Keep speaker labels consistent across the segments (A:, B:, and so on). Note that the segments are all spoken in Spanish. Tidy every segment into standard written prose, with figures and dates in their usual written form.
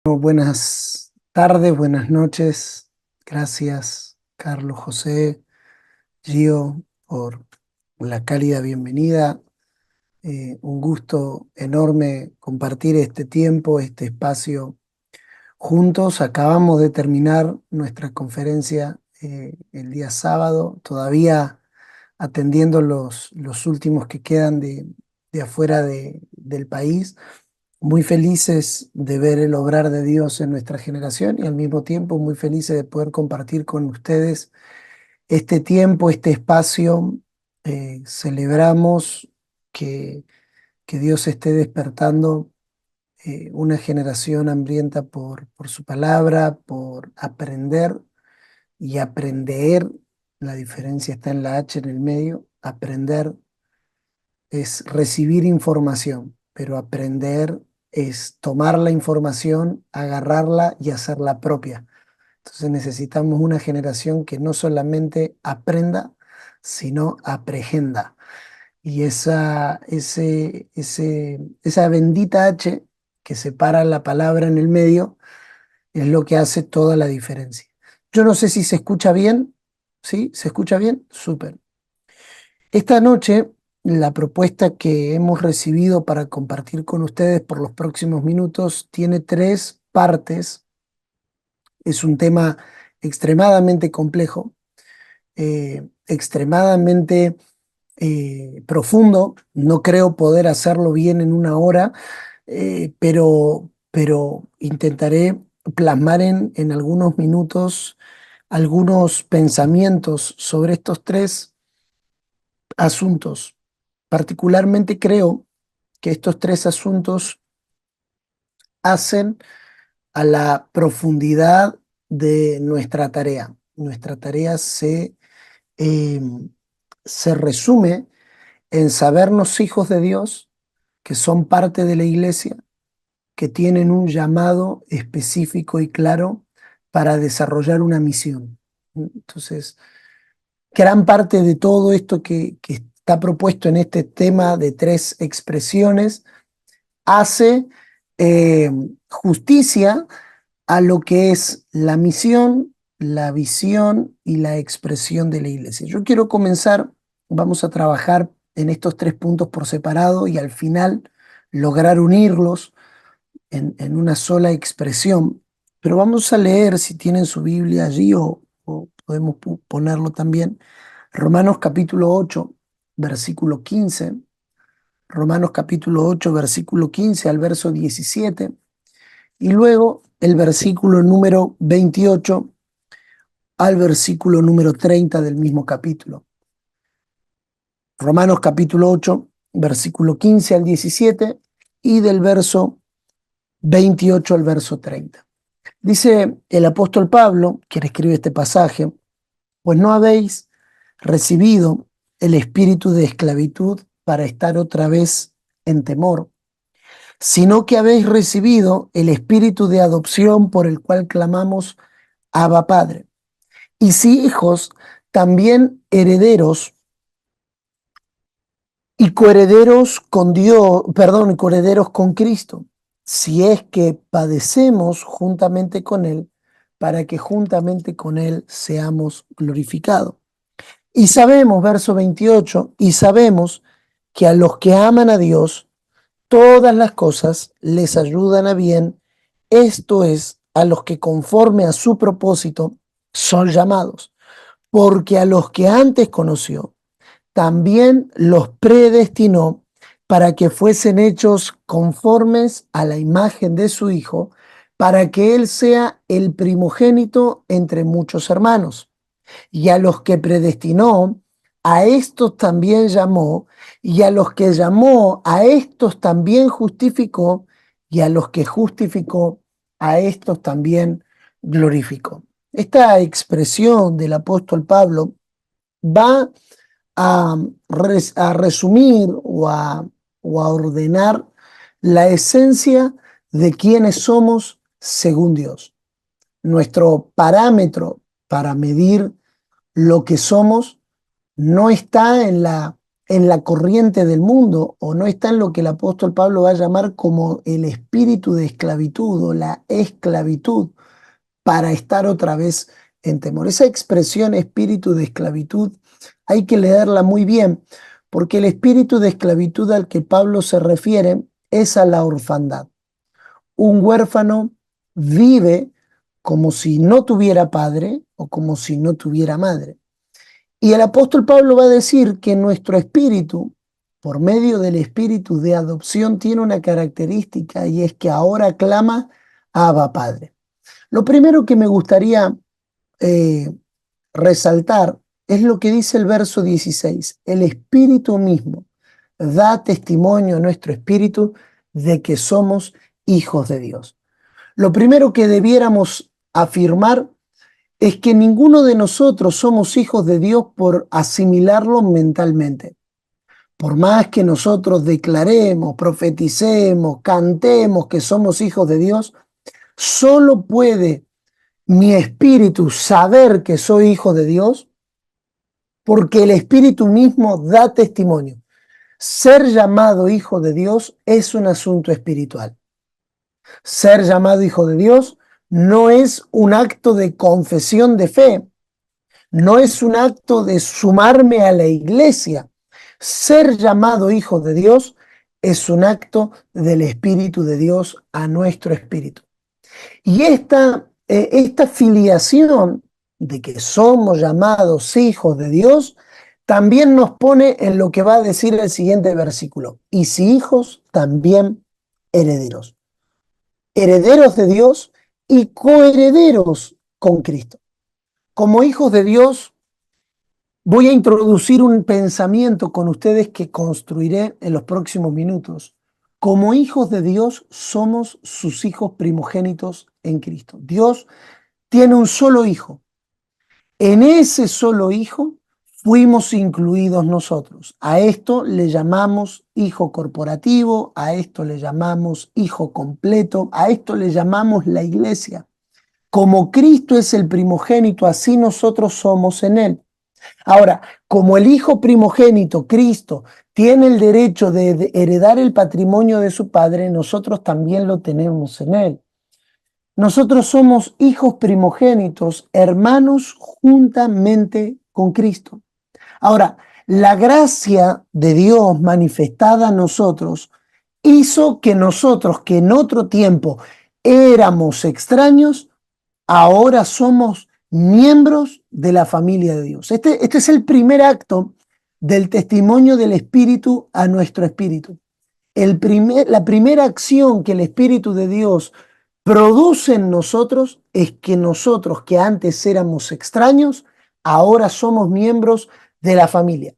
A: Buenas tardes, buenas noches. Gracias, Carlos, José, Gio, por la cálida bienvenida. Un gusto enorme compartir este tiempo, este espacio juntos. Acabamos de terminar nuestra conferencia el día sábado, todavía atendiendo los últimos que quedan de afuera del país, muy felices de ver el obrar de Dios en nuestra generación y al mismo tiempo muy felices de poder compartir con ustedes este tiempo, este espacio. Celebramos que, que Dios esté despertando una generación hambrienta por su palabra, por aprender y aprender. La diferencia está en la H en el medio. Aprender es recibir información, pero aprender es tomar la información, agarrarla y hacerla propia. Entonces necesitamos una generación que no solamente aprenda, sino aprehenda. Y esa bendita H que separa la palabra en el medio es lo que hace toda la diferencia. Yo no sé si se escucha bien. ¿Sí? ¿Se escucha bien? Súper. Esta noche, la propuesta que hemos recibido para compartir con ustedes por los próximos minutos tiene tres partes. Es un tema extremadamente complejo, extremadamente profundo. No creo poder hacerlo bien en una hora, pero intentaré plasmar en algunos minutos algunos pensamientos sobre estos tres asuntos. Particularmente creo que estos tres asuntos hacen a la profundidad de nuestra tarea. Nuestra tarea eh, se resume en sabernos hijos de Dios, que son parte de la iglesia, que tienen un llamado específico y claro para desarrollar una misión. Entonces, gran parte de todo esto que está propuesto en este tema de tres expresiones hace eh, justicia a lo que es la misión, la visión y la expresión de la iglesia. Yo quiero comenzar, vamos a trabajar en estos tres puntos por separado y al final lograr unirlos en una sola expresión. Pero vamos a leer, si tienen su Biblia allí o podemos ponerlo también, Romanos capítulo 8, versículo 15. Romanos capítulo 8, versículo 15 al verso 17, y luego el versículo número 28 al versículo número 30 del mismo capítulo. Romanos capítulo 8, versículo 15 al 17 y del verso 28 al verso 30. Dice el apóstol Pablo, quien escribe este pasaje: pues no habéis recibido el espíritu de esclavitud para estar otra vez en temor, sino que habéis recibido el espíritu de adopción por el cual clamamos Abba Padre. Y si hijos, también herederos y coherederos con Dios, perdón, coherederos con Cristo, si es que padecemos juntamente con Él, para que juntamente con Él seamos glorificados. Y sabemos, verso 28, y sabemos que a los que aman a Dios, todas las cosas les ayudan a bien, esto es, a los que conforme a su propósito son llamados, porque a los que antes conoció, también los predestinó para que fuesen hechos conformes a la imagen de su Hijo, para que Él sea el primogénito entre muchos hermanos. Y a los que predestinó, a estos también llamó, y a los que llamó, a estos también justificó, y a los que justificó, a estos también glorificó. Esta expresión del apóstol Pablo va a resumir o a ordenar la esencia de quienes somos según Dios. Nuestro parámetro para medir lo que somos no está en la corriente del mundo o no está en lo que el apóstol Pablo va a llamar como el espíritu de esclavitud o la esclavitud para estar otra vez en temor. Esa expresión espíritu de esclavitud hay que leerla muy bien porque el espíritu de esclavitud al que Pablo se refiere es a la orfandad. Un huérfano vive como si no tuviera padre o como si no tuviera madre. Y el apóstol Pablo va a decir que nuestro espíritu, por medio del espíritu de adopción, tiene una característica y es que ahora clama Abba Padre. Lo primero que me gustaría eh, resaltar es lo que dice el verso 16. El espíritu mismo da testimonio a nuestro espíritu de que somos hijos de Dios. Lo primero que debiéramos afirmar es que ninguno de nosotros somos hijos de Dios por asimilarlo mentalmente. Por más que nosotros declaremos, profeticemos, cantemos que somos hijos de Dios, solo puede mi espíritu saber que soy hijo de Dios porque el espíritu mismo da testimonio. Ser llamado hijo de Dios es un asunto espiritual. Ser llamado hijo de Dios no es un acto de confesión de fe, no es un acto de sumarme a la iglesia. Ser llamado hijo de Dios es un acto del Espíritu de Dios a nuestro espíritu. Y esta filiación de que somos llamados hijos de Dios también nos pone en lo que va a decir el siguiente versículo. Y si hijos, también herederos. Herederos de Dios y coherederos con Cristo. Como hijos de Dios, voy a introducir un pensamiento con ustedes que construiré en los próximos minutos. Como hijos de Dios, somos sus hijos primogénitos en Cristo. Dios tiene un solo hijo. En ese solo hijo fuimos incluidos nosotros. A esto le llamamos hijo corporativo, a esto le llamamos hijo completo, a esto le llamamos la iglesia. Como Cristo es el primogénito, así nosotros somos en él. Ahora, como el hijo primogénito, Cristo, tiene el derecho de heredar el patrimonio de su padre, nosotros también lo tenemos en él. Nosotros somos hijos primogénitos, hermanos juntamente con Cristo. Ahora, la gracia de Dios manifestada a nosotros hizo que nosotros, que en otro tiempo éramos extraños, ahora somos miembros de la familia de Dios. Este es el primer acto del testimonio del Espíritu a nuestro espíritu. La primera acción que el Espíritu de Dios produce en nosotros es que nosotros, que antes éramos extraños, ahora somos miembros de la familia.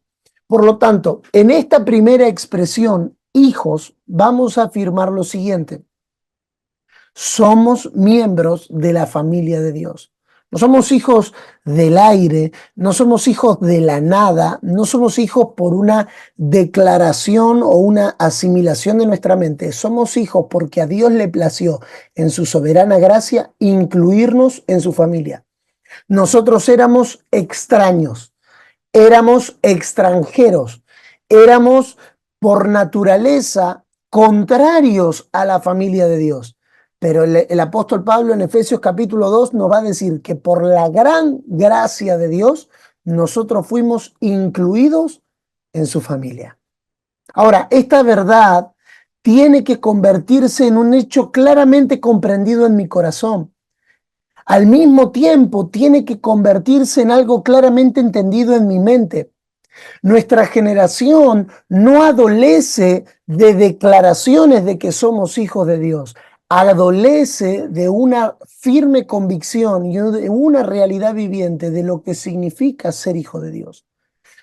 A: Por lo tanto, en esta primera expresión, hijos, vamos a afirmar lo siguiente. Somos miembros de la familia de Dios. No somos hijos del aire, no somos hijos de la nada, no somos hijos por una declaración o una asimilación de nuestra mente. Somos hijos porque a Dios le plació en su soberana gracia incluirnos en su familia. Nosotros éramos extraños, éramos extranjeros, éramos por naturaleza contrarios a la familia de Dios. Pero el apóstol Pablo en Efesios capítulo 2 nos va a decir que por la gran gracia de Dios nosotros fuimos incluidos en su familia. Ahora, esta verdad tiene que convertirse en un hecho claramente comprendido en mi corazón. Al mismo tiempo, tiene que convertirse en algo claramente entendido en mi mente. Nuestra generación no adolece de declaraciones de que somos hijos de Dios. Adolece de una firme convicción y de una realidad viviente de lo que significa ser hijo de Dios.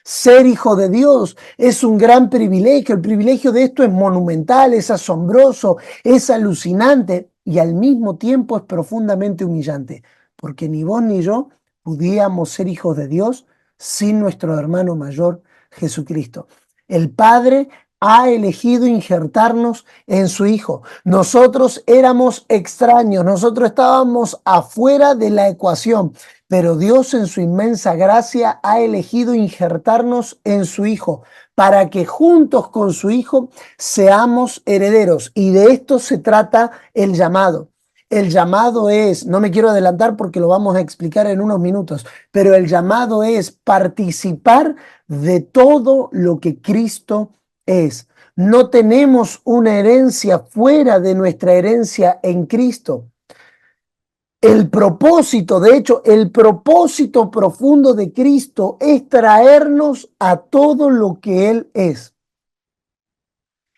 A: Ser hijo de Dios es un gran privilegio. El privilegio de esto es monumental, es asombroso, es alucinante y al mismo tiempo es profundamente humillante, porque ni vos ni yo pudiéramos ser hijos de Dios sin nuestro hermano mayor Jesucristo. El Padre ha elegido injertarnos en su Hijo. Nosotros éramos extraños, nosotros estábamos afuera de la ecuación, pero Dios en su inmensa gracia ha elegido injertarnos en su Hijo para que juntos con su Hijo seamos herederos. Y de esto se trata el llamado. El llamado es, no me quiero adelantar porque lo vamos a explicar en unos minutos, pero el llamado es participar de todo lo que Cristo es. No tenemos una herencia fuera de nuestra herencia en Cristo. El propósito, de hecho, el propósito profundo de Cristo es traernos a todo lo que Él es.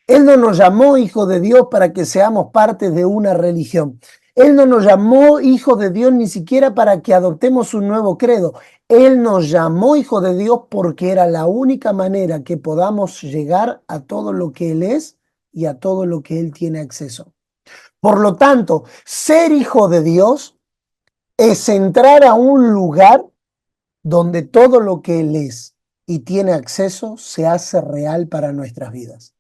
A: Él no nos llamó hijo de Dios para que seamos parte de una religión. Él no nos llamó hijo de Dios ni siquiera para que adoptemos un nuevo credo. Él nos llamó hijo de Dios porque era la única manera que podamos llegar a todo lo que Él es y a todo lo que Él tiene acceso. Por lo tanto, ser hijo de Dios es entrar a un lugar donde todo lo que Él es y tiene acceso se hace real para nuestras vidas.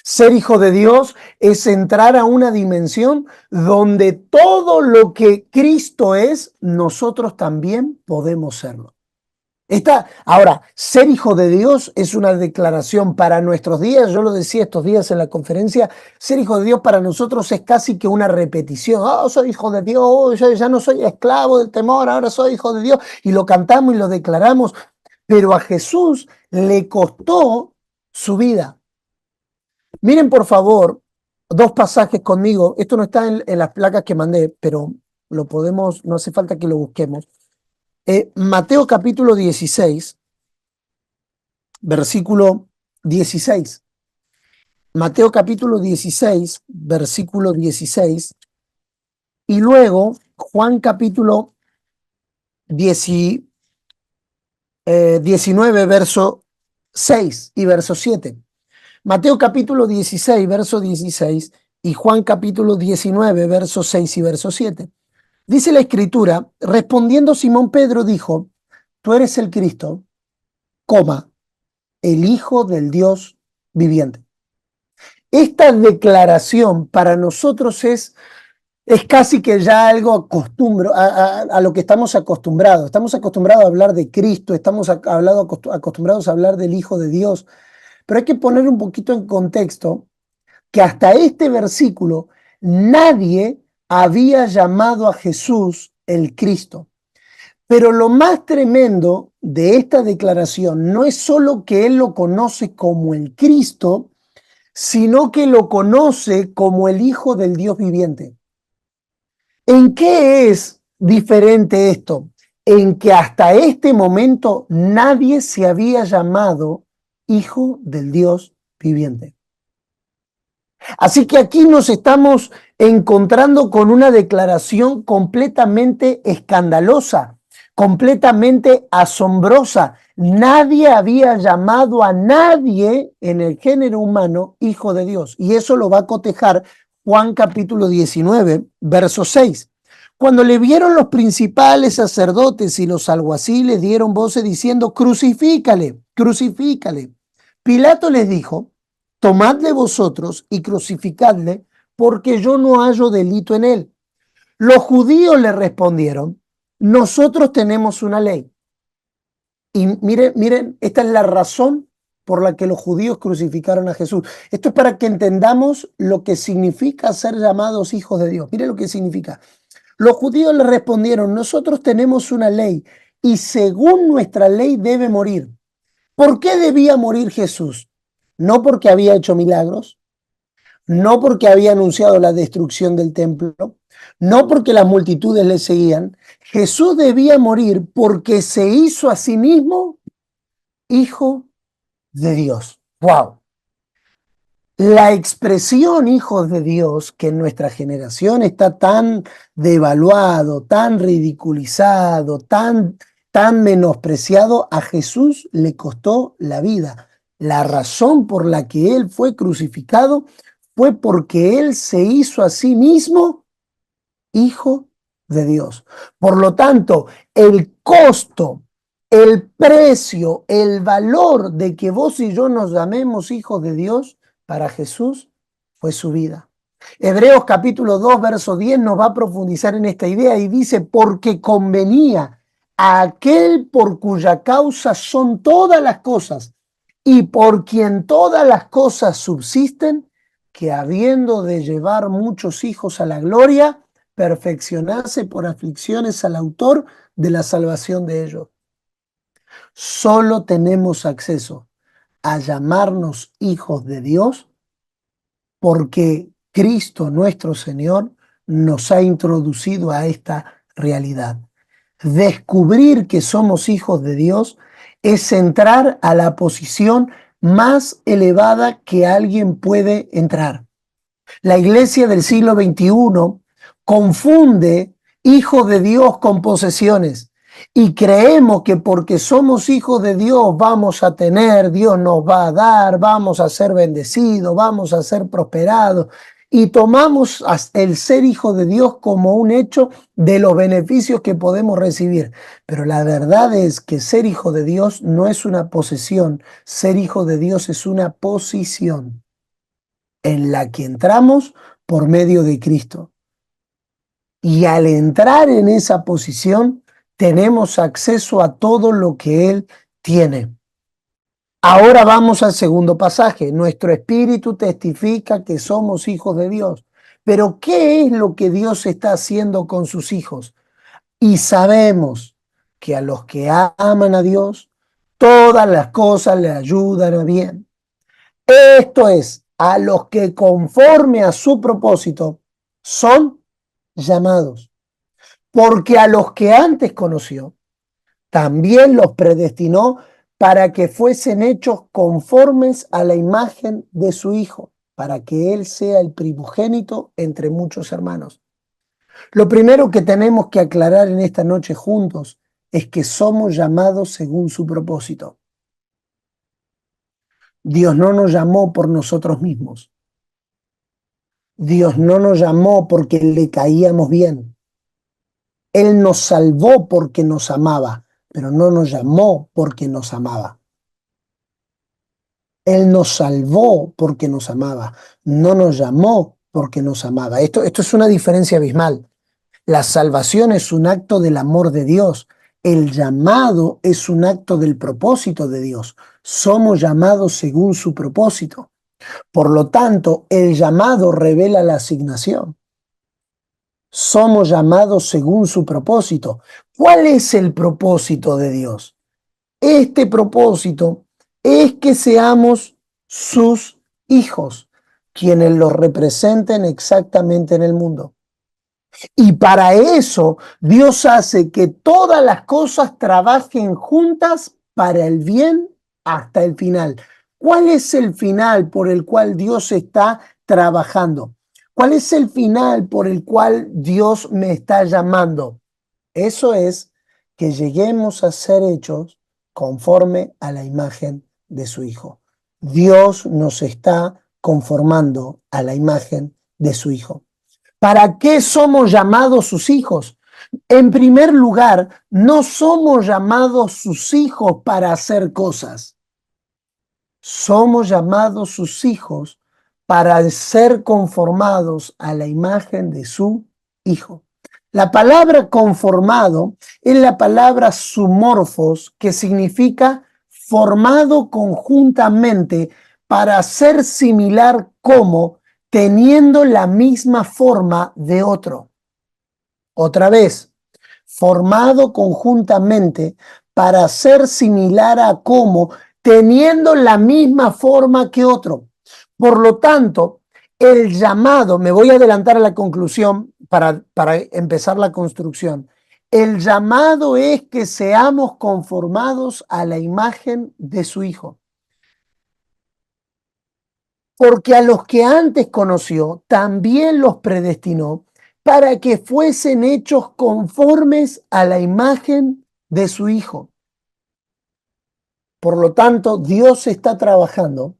A: Ser hijo de Dios es entrar a una dimensión donde todo lo que Cristo es, nosotros también podemos serlo. Ahora, ser hijo de Dios es una declaración para nuestros días. Yo lo decía estos días en la conferencia. Ser hijo de Dios para nosotros es casi que una repetición. Oh, soy hijo de Dios. Oh, yo ya no soy esclavo del temor. Ahora soy hijo de Dios. Y lo cantamos y lo declaramos. Pero a Jesús le costó su vida. Miren, por favor, dos pasajes conmigo. Esto no está en las placas que mandé, pero lo podemos, no hace falta que lo busquemos. Mateo capítulo 16, versículo 16. Mateo capítulo 16, versículo 16. Y luego Juan capítulo 19, verso 6 y verso 7. Mateo capítulo 16, verso 16 y Juan capítulo 19, verso 6 y verso 7. Dice la escritura, respondiendo Simón Pedro dijo, tú eres el Cristo, el Hijo del Dios viviente. Esta declaración para nosotros es casi que ya algo a lo que estamos acostumbrados. Estamos acostumbrados a hablar de Cristo, estamos acostumbrados a hablar del Hijo de Dios, pero hay que poner un poquito en contexto que hasta este versículo nadie había llamado a Jesús el Cristo. Pero lo más tremendo de esta declaración no es solo que él lo conoce como el Cristo, sino que lo conoce como el Hijo del Dios viviente. ¿En qué es diferente esto? En que hasta este momento nadie se había llamado Hijo del Dios viviente. Así que aquí nos estamos encontrando con una declaración completamente escandalosa, completamente asombrosa. Nadie había llamado a nadie en el género humano hijo de Dios. Y eso lo va a cotejar Juan capítulo 19, verso 6. Cuando le vieron los principales sacerdotes y los alguaciles dieron voces diciendo, crucifícale, crucifícale. Pilato les dijo, tomadle vosotros y crucificadle, porque yo no hallo delito en él. Los judíos le respondieron, nosotros tenemos una ley. Y miren, esta es la razón por la que los judíos crucificaron a Jesús. Esto es para que entendamos lo que significa ser llamados hijos de Dios. Miren lo que significa. Los judíos le respondieron, nosotros tenemos una ley y según nuestra ley debe morir. ¿Por qué debía morir Jesús? No porque había hecho milagros, no porque había anunciado la destrucción del templo, no porque las multitudes le seguían. Jesús debía morir porque se hizo a sí mismo hijo de Dios. ¡Wow! La expresión hijos de Dios, que en nuestra generación está tan devaluado, tan ridiculizado, tan menospreciado, a Jesús le costó la vida. La razón por la que él fue crucificado fue porque él se hizo a sí mismo hijo de Dios. Por lo tanto, el costo, el precio, el valor de que vos y yo nos llamemos hijos de Dios, para Jesús fue su vida. Hebreos capítulo 2, verso 10 nos va a profundizar en esta idea y dice, porque convenía a aquel por cuya causa son todas las cosas y por quien todas las cosas subsisten, que habiendo de llevar muchos hijos a la gloria, perfeccionase por aflicciones al autor de la salvación de ellos. Solo tenemos acceso a llamarnos hijos de Dios porque Cristo nuestro Señor nos ha introducido a esta realidad. Descubrir que somos hijos de Dios es entrar a la posición más elevada que alguien puede entrar. La iglesia del siglo XXI confunde hijo de Dios con posesiones y creemos que porque somos hijos de Dios vamos a tener, Dios nos va a dar, vamos a ser bendecidos, vamos a ser prosperados y tomamos el ser hijo de Dios como un hecho de los beneficios que podemos recibir. Pero la verdad es que ser hijo de Dios no es una posesión, ser hijo de Dios es una posición en la que entramos por medio de Cristo. Y al entrar en esa posición, tenemos acceso a todo lo que Él tiene. Ahora vamos al segundo pasaje. Nuestro espíritu testifica que somos hijos de Dios. Pero ¿qué es lo que Dios está haciendo con sus hijos? Y sabemos que a los que aman a Dios, todas las cosas le ayudan a bien. Esto es, a los que conforme a su propósito son llamados. Porque a los que antes conoció, también los predestinó para que fuesen hechos conformes a la imagen de su Hijo, para que Él sea el primogénito entre muchos hermanos. Lo primero que tenemos que aclarar en esta noche juntos es que somos llamados según su propósito. Dios no nos llamó por nosotros mismos. Dios no nos llamó porque le caíamos bien. Él nos salvó porque nos amaba, pero no nos llamó porque nos amaba. Él nos salvó porque nos amaba, no nos llamó porque nos amaba. Esto es una diferencia abismal. La salvación es un acto del amor de Dios. El llamado es un acto del propósito de Dios. Somos llamados según su propósito. Por lo tanto, el llamado revela la asignación. Somos llamados según su propósito. ¿Cuál es el propósito de Dios? Este propósito es que seamos sus hijos, quienes los representen exactamente en el mundo. Y para eso Dios hace que todas las cosas trabajen juntas para el bien hasta el final. ¿Cuál es el final por el cual Dios está trabajando? ¿Cuál es el final por el cual Dios me está llamando? Eso es que lleguemos a ser hechos conforme a la imagen de su Hijo. Dios nos está conformando a la imagen de su Hijo. ¿Para qué somos llamados sus hijos? En primer lugar, no somos llamados sus hijos para hacer cosas. Somos llamados sus hijos para ser conformados a la imagen de su Hijo. La palabra conformado es la palabra sumorfos, que significa formado conjuntamente para ser similar como teniendo la misma forma de otro. Otra vez, formado conjuntamente para ser similar a como teniendo la misma forma que otro. Por lo tanto, el llamado, me voy a adelantar a la conclusión para empezar la construcción. El llamado es que seamos conformados a la imagen de su Hijo. Porque a los que antes conoció, también los predestinó para que fuesen hechos conformes a la imagen de su Hijo. Por lo tanto, Dios está trabajando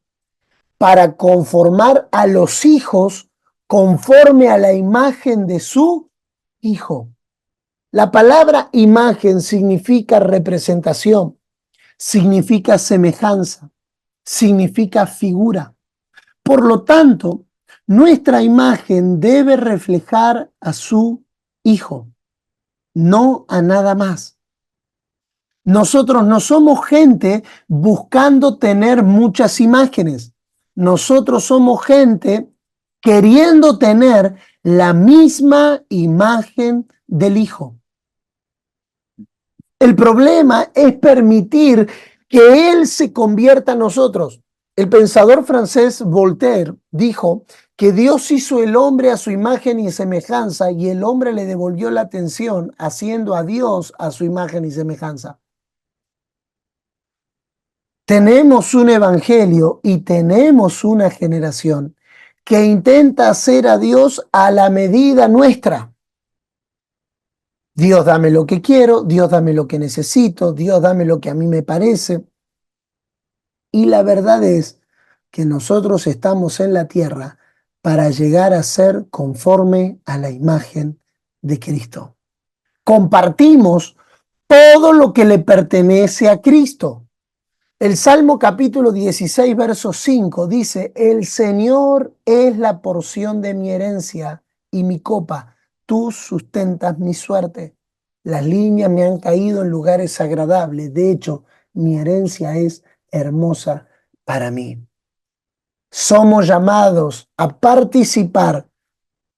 A: para conformar a los hijos conforme a la imagen de su Hijo. La palabra imagen significa representación, significa semejanza, significa figura. Por lo tanto, nuestra imagen debe reflejar a su Hijo, no a nada más. Nosotros no somos gente buscando tener muchas imágenes. Nosotros somos gente queriendo tener la misma imagen del Hijo. El problema es permitir que Él se convierta en nosotros. El pensador francés Voltaire dijo que Dios hizo el hombre a su imagen y semejanza y el hombre le devolvió la atención haciendo a Dios a su imagen y semejanza. Tenemos un evangelio y tenemos una generación que intenta hacer a Dios a la medida nuestra. Dios, dame lo que quiero, Dios, dame lo que necesito, Dios, dame lo que a mí me parece. Y la verdad es que nosotros estamos en la tierra para llegar a ser conforme a la imagen de Cristo. Compartimos todo lo que le pertenece a Cristo. El Salmo capítulo 16, verso 5 dice, el Señor es la porción de mi herencia y mi copa, tú sustentas mi suerte. Las líneas me han caído en lugares agradables, de hecho, mi herencia es hermosa para mí. Somos llamados a participar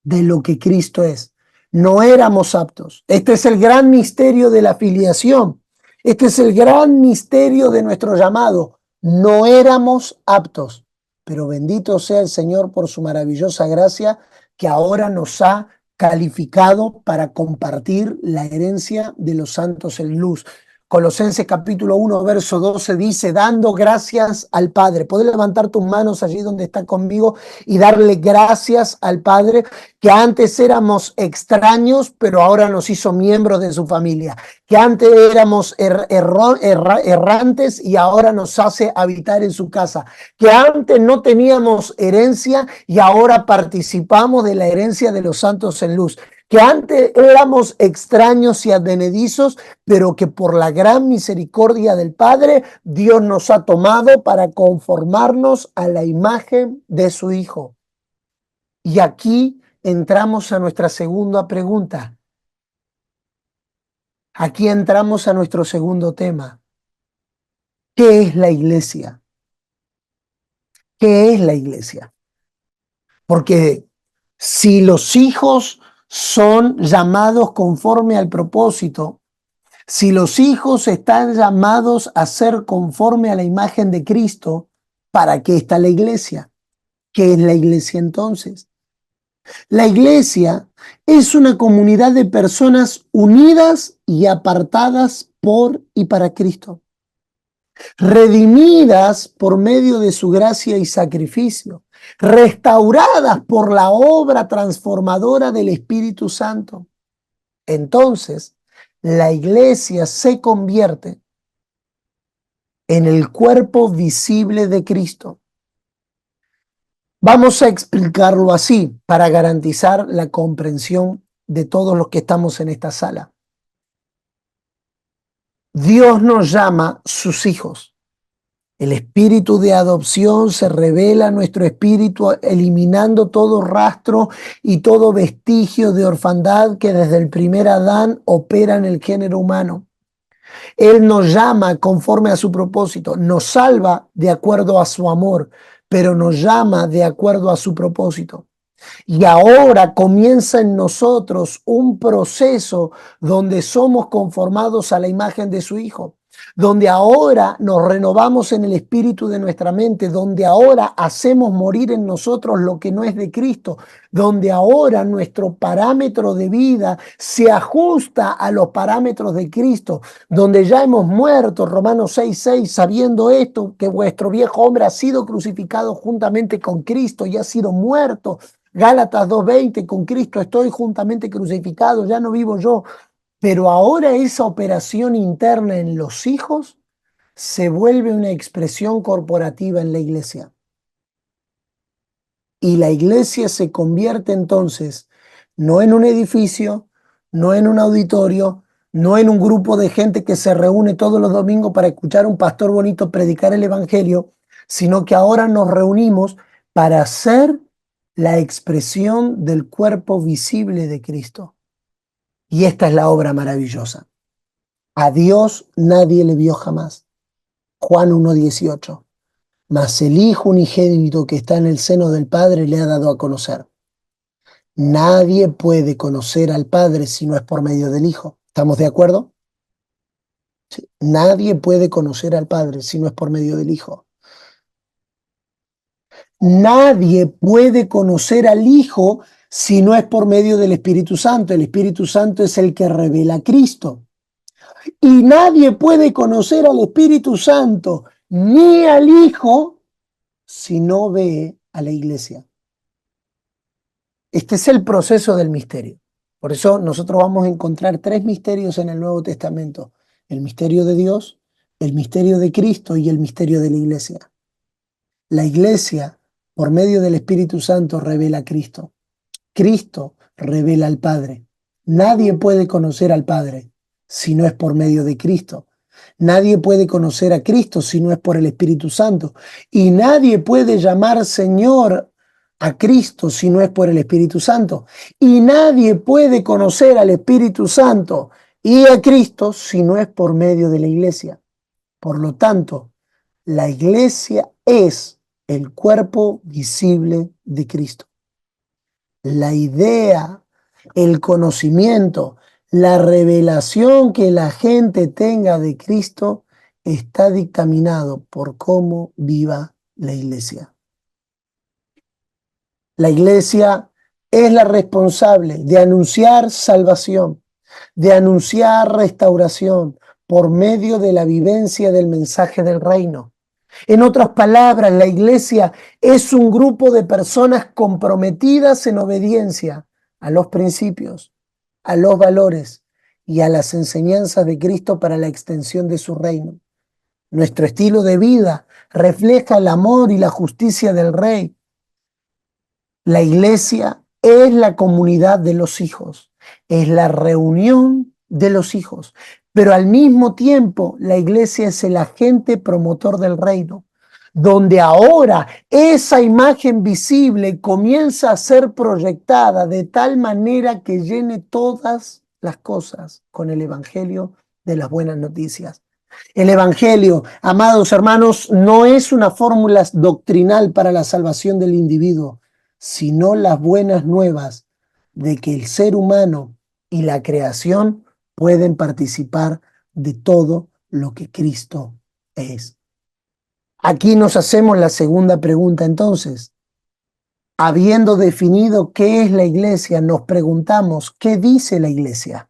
A: de lo que Cristo es. No éramos aptos. Este es el gran misterio de la filiación. Este es el gran misterio de nuestro llamado. No éramos aptos, pero bendito sea el Señor por su maravillosa gracia que ahora nos ha calificado para compartir la herencia de los santos en luz. Colosenses capítulo 1, verso 12 dice, dando gracias al Padre. Podés levantar tus manos allí donde está conmigo y darle gracias al Padre, que antes éramos extraños, pero ahora nos hizo miembros de su familia. Que antes éramos errantes y ahora nos hace habitar en su casa. Que antes no teníamos herencia y ahora participamos de la herencia de los santos en luz. Que antes éramos extraños y advenedizos, pero que por la gran misericordia del Padre, Dios nos ha tomado para conformarnos a la imagen de su Hijo. Y aquí entramos a nuestra segunda pregunta. Aquí entramos a nuestro segundo tema. ¿Qué es la iglesia? ¿Qué es la iglesia? Porque si los hijos son llamados conforme al propósito, si los hijos están llamados a ser conforme a la imagen de Cristo, ¿para qué está la iglesia? ¿Qué es la iglesia entonces? La iglesia es una comunidad de personas unidas y apartadas por y para Cristo, redimidas por medio de su gracia y sacrificio, restauradas por la obra transformadora del Espíritu Santo. Entonces, la iglesia se convierte en el cuerpo visible de Cristo. Vamos a explicarlo así para garantizar la comprensión de todos los que estamos en esta sala. Dios nos llama sus hijos. El espíritu de adopción se revela a nuestro espíritu, eliminando todo rastro y todo vestigio de orfandad que desde el primer Adán opera en el género humano. Él nos llama conforme a su propósito, nos salva de acuerdo a su amor, pero nos llama de acuerdo a su propósito. Y ahora comienza en nosotros un proceso donde somos conformados a la imagen de su Hijo, donde ahora nos renovamos en el espíritu de nuestra mente, donde ahora hacemos morir en nosotros lo que no es de Cristo, donde ahora nuestro parámetro de vida se ajusta a los parámetros de Cristo, donde ya hemos muerto, Romanos 6:6, sabiendo esto, que vuestro viejo hombre ha sido crucificado juntamente con Cristo y ha sido muerto. Gálatas 2:20, con Cristo estoy juntamente crucificado, ya no vivo yo. Pero ahora esa operación interna en los hijos se vuelve una expresión corporativa en la iglesia. Y la iglesia se convierte entonces no en un edificio, no en un auditorio, no en un grupo de gente que se reúne todos los domingos para escuchar a un pastor bonito predicar el evangelio, sino que ahora nos reunimos para ser la expresión del cuerpo visible de Cristo. Y esta es la obra maravillosa. A Dios nadie le vio jamás. Juan 1:18. Mas el Hijo unigénito que está en el seno del Padre le ha dado a conocer. Nadie puede conocer al Padre si no es por medio del Hijo. ¿Estamos de acuerdo? Sí. Nadie puede conocer al Padre si no es por medio del Hijo. Nadie puede conocer al Hijo si no es por medio del Espíritu Santo. El Espíritu Santo es el que revela a Cristo. Y nadie puede conocer al Espíritu Santo ni al Hijo si no ve a la iglesia. Este es el proceso del misterio. Por eso nosotros vamos a encontrar tres misterios en el Nuevo Testamento: el misterio de Dios, el misterio de Cristo y el misterio de la iglesia. La iglesia, por medio del Espíritu Santo, revela a Cristo. Cristo revela al Padre. Nadie puede conocer al Padre si no es por medio de Cristo. Nadie puede conocer a Cristo si no es por el Espíritu Santo. Y nadie puede llamar Señor a Cristo si no es por el Espíritu Santo. Y nadie puede conocer al Espíritu Santo y a Cristo si no es por medio de la iglesia. Por lo tanto, la iglesia es el cuerpo visible de Cristo. La idea, el conocimiento, la revelación que la gente tenga de Cristo está dictaminado por cómo viva la iglesia. La iglesia es la responsable de anunciar salvación, de anunciar restauración por medio de la vivencia del mensaje del reino. En otras palabras, la iglesia es un grupo de personas comprometidas en obediencia a los principios, a los valores y a las enseñanzas de Cristo para la extensión de su reino. Nuestro estilo de vida refleja el amor y la justicia del Rey. La iglesia es la comunidad de los hijos, es la reunión de los hijos, pero al mismo tiempo la iglesia es el agente promotor del reino, donde ahora esa imagen visible comienza a ser proyectada de tal manera que llene todas las cosas con el evangelio de las buenas noticias. El evangelio, amados hermanos, no es una fórmula doctrinal para la salvación del individuo, sino las buenas nuevas de que el ser humano y la creación pueden participar de todo lo que Cristo es. Aquí nos hacemos la segunda pregunta entonces. Habiendo definido qué es la iglesia, nos preguntamos, ¿qué dice la iglesia?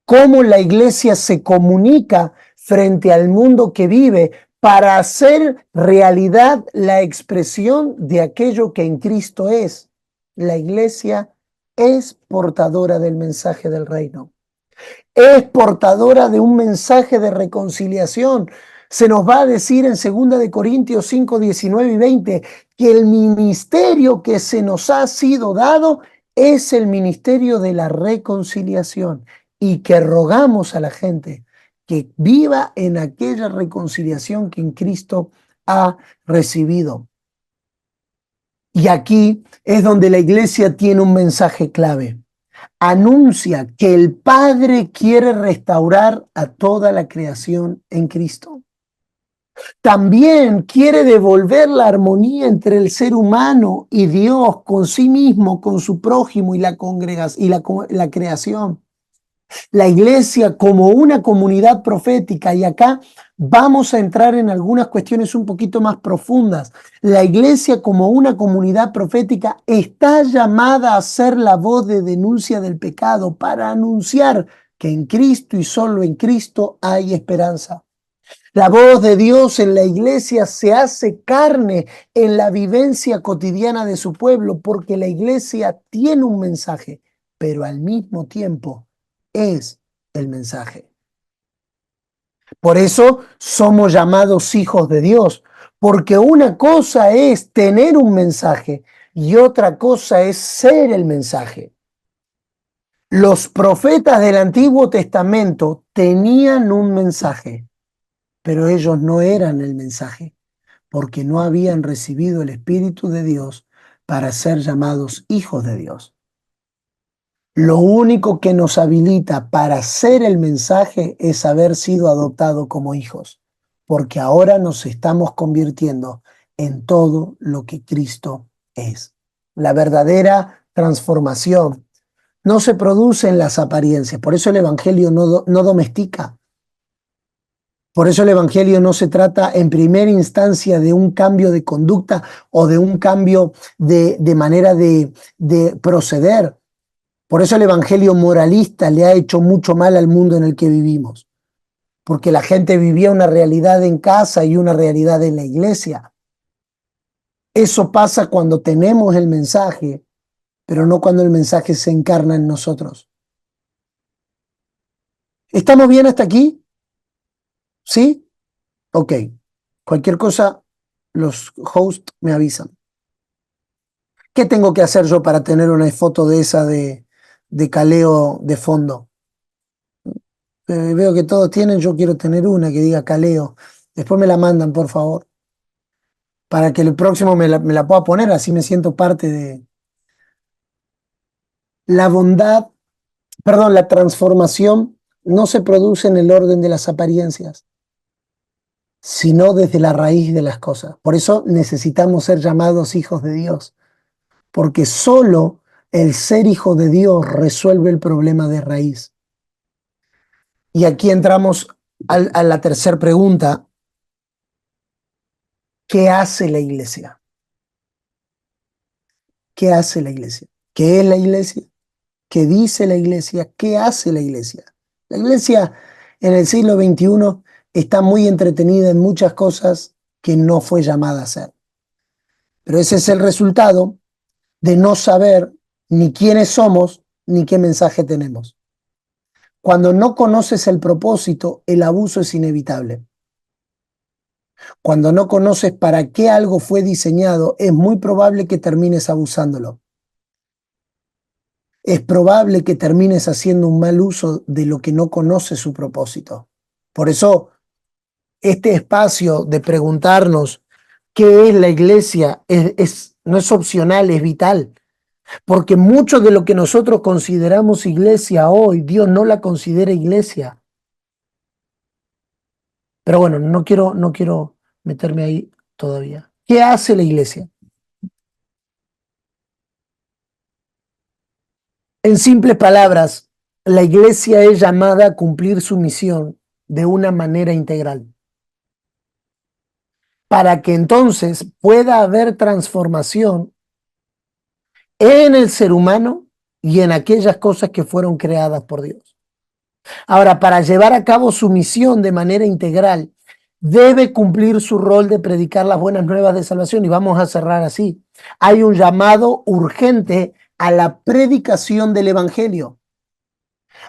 A: ¿Cómo la iglesia se comunica frente al mundo que vive para hacer realidad la expresión de aquello que en Cristo es? La iglesia es portadora del mensaje del reino. Es portadora de un mensaje de reconciliación. Se nos va a decir en 2 de Corintios 5, 19 y 20 que el ministerio que se nos ha sido dado es el ministerio de la reconciliación y que rogamos a la gente que viva en aquella reconciliación que en Cristo ha recibido. Y aquí es donde la iglesia tiene un mensaje clave. Anuncia que el Padre quiere restaurar a toda la creación en Cristo. También quiere devolver la armonía entre el ser humano y Dios, con sí mismo, con su prójimo y la congregación y la creación. La iglesia como una comunidad profética, y acá vamos a entrar en algunas cuestiones un poquito más profundas. La iglesia como una comunidad profética está llamada a ser la voz de denuncia del pecado para anunciar que en Cristo y solo en Cristo hay esperanza. La voz de Dios en la iglesia se hace carne en la vivencia cotidiana de su pueblo porque la iglesia tiene un mensaje, pero al mismo tiempo es el mensaje. Por eso somos llamados hijos de Dios, porque una cosa es tener un mensaje y otra cosa es ser el mensaje. Los profetas del Antiguo Testamento tenían un mensaje, pero ellos no eran el mensaje, porque no habían recibido el Espíritu de Dios para ser llamados hijos de Dios. Lo único que nos habilita para hacer el mensaje es haber sido adoptado como hijos, porque ahora nos estamos convirtiendo en todo lo que Cristo es. La verdadera transformación no se produce en las apariencias, por eso el Evangelio no domestica. Por eso el Evangelio no se trata en primera instancia de un cambio de conducta o de un cambio de manera de proceder. Por eso el Evangelio moralista le ha hecho mucho mal al mundo en el que vivimos, porque la gente vivía una realidad en casa y una realidad en la iglesia. Eso pasa cuando tenemos el mensaje, pero no cuando el mensaje se encarna en nosotros. ¿Estamos bien hasta aquí? ¿Sí? Ok. Cualquier cosa, los hosts me avisan. ¿Qué tengo que hacer yo para tener una foto de esa de Caleo de fondo? Veo que todos tienen, yo quiero tener una que diga Caleo. Después me la mandan, por favor, para que el próximo me la pueda poner, así me siento parte de la bondad, perdón, la transformación no se produce en el orden de las apariencias, sino desde la raíz de las cosas. Por eso necesitamos ser llamados hijos de Dios, porque solo el ser hijo de Dios resuelve el problema de raíz. Y aquí entramos a la tercera pregunta. ¿Qué hace la iglesia? ¿Qué hace la iglesia? ¿Qué es la iglesia? ¿Qué dice la iglesia? ¿Qué hace la iglesia? La iglesia en el siglo XXI está muy entretenida en muchas cosas que no fue llamada a hacer. Pero ese es el resultado de no saber ni quiénes somos ni qué mensaje tenemos. Cuando no conoces el propósito, el abuso es inevitable. Cuando no conoces para qué algo fue diseñado, es muy probable que termines abusándolo. Es probable que termines haciendo un mal uso de lo que no conoce su propósito. Por eso, este espacio de preguntarnos qué es la iglesia no es opcional, es vital. Porque mucho de lo que nosotros consideramos iglesia hoy, Dios no la considera iglesia. Pero bueno, no quiero meterme ahí todavía. ¿Qué hace la iglesia? En simples palabras, la iglesia es llamada a cumplir su misión de una manera integral, para que entonces pueda haber transformación en el ser humano y en aquellas cosas que fueron creadas por Dios. Ahora, para llevar a cabo su misión de manera integral, debe cumplir su rol de predicar las buenas nuevas de salvación. Y vamos a cerrar así. Hay un llamado urgente a la predicación del Evangelio.